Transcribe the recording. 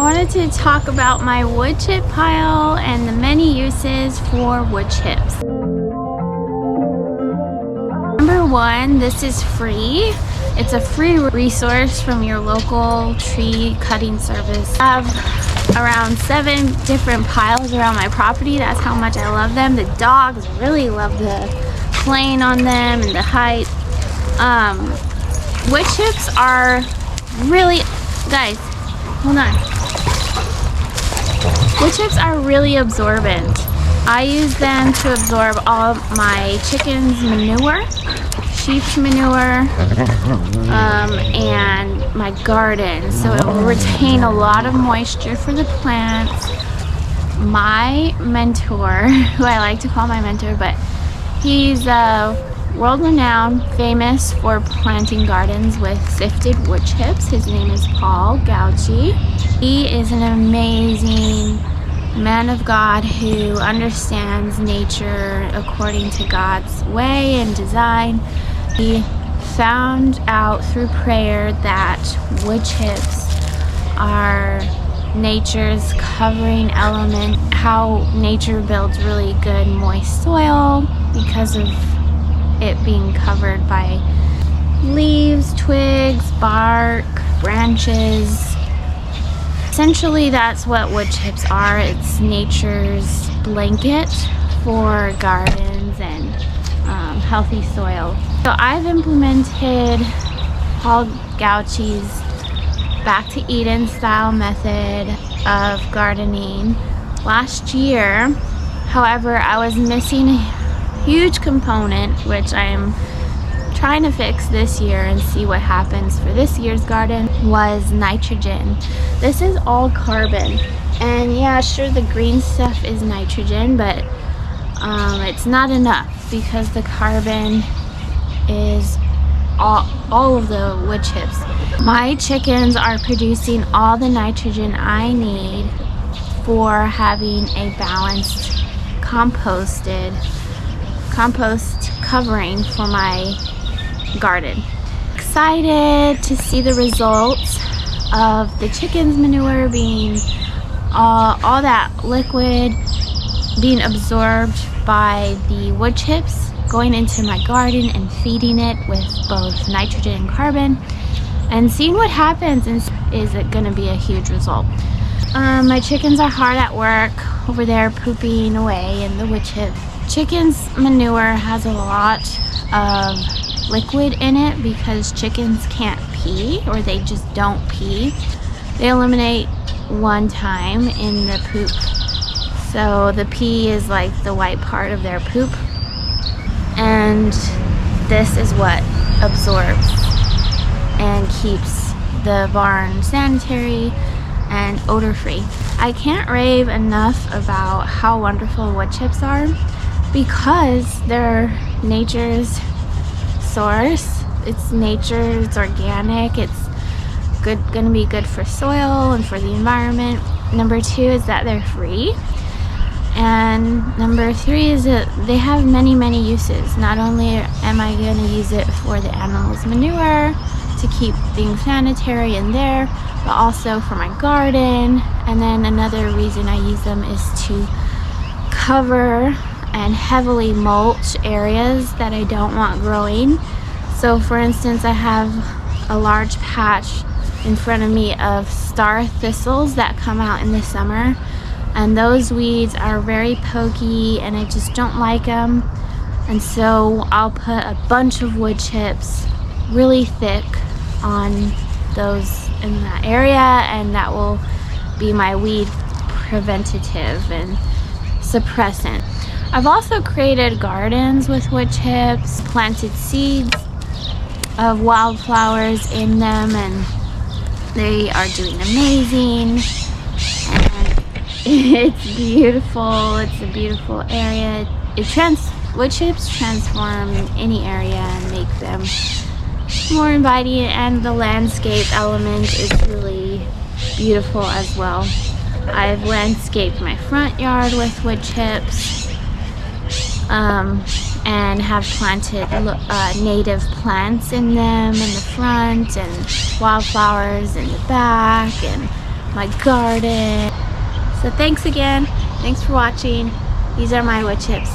wanted to talk about my wood chip pile and the many uses for wood chips. Number one, this is free. It's a free resource from your local tree cutting service. I have around 7 different piles around my property. That's how much I love them. The dogs really love the playing on them and the height. Wood chips are really, guys, hold on. Wood chips are really absorbent. I use them to absorb all my chickens' manure, sheep's manure, and my garden. So it will retain a lot of moisture for the plants. My mentor, who I like to call my mentor, but he's world-renowned, famous for planting gardens with sifted wood chips. His name is Paul Gautschi. He is an amazing man of God who understands nature according to God's way and design. He found out through prayer that wood chips are nature's covering element, how nature builds really good moist soil because of it being covered by leaves, twigs, bark, branches. Essentially, that's what wood chips are. It's nature's blanket for gardens and healthy soil. So I've implemented Paul Gautschi's Back to Eden style method of gardening last year. However, I was missing a huge component, which I am trying to fix this year and see what happens for this year's garden, was nitrogen. This is all carbon, and yeah, sure, the green stuff is nitrogen, but it's not enough because the carbon is all of the wood chips. My chickens are producing all the nitrogen I need for having a balanced compost covering for my garden. Excited to see the results of the chickens' manure being all that liquid being absorbed by the wood chips, going into my garden and feeding it with both nitrogen and carbon, and seeing what happens. Is it going to be a huge result? My chickens are hard at work over there pooping away in the wood chip. Chickens' manure has a lot of liquid in it because chickens can't pee, or they just don't pee. They eliminate one time in the poop. So the pee is like the white part of their poop. And this is what absorbs and keeps the barn sanitary and odor-free. I can't rave enough about how wonderful wood chips are because they're nature's source. It's nature, it's organic, it's gonna be good for soil and for the environment. Number 2 is that they're free. And number 3 is that they have many uses. Not only am I going to use it for the animals' manure to keep things sanitary in there, but also for my garden. And then another reason I use them is to cover and heavily mulch areas that I don't want growing. So for instance, I have a large patch in front of me of star thistles that come out in the summer. And those weeds are very pokey and I just don't like them. And so I'll put a bunch of wood chips really thick on those in that area, and that will be my weed preventative and suppressant. I've also created gardens with wood chips, planted seeds of wildflowers in them, and they are doing amazing. It's beautiful. It's a beautiful area. Wood chips transform any area and make them more inviting, and the landscape element is really beautiful as well. I've landscaped my front yard with wood chips and have planted native plants in them in the front and wildflowers in the back, and my garden. So thanks again. Thanks for watching. These are my wood chips.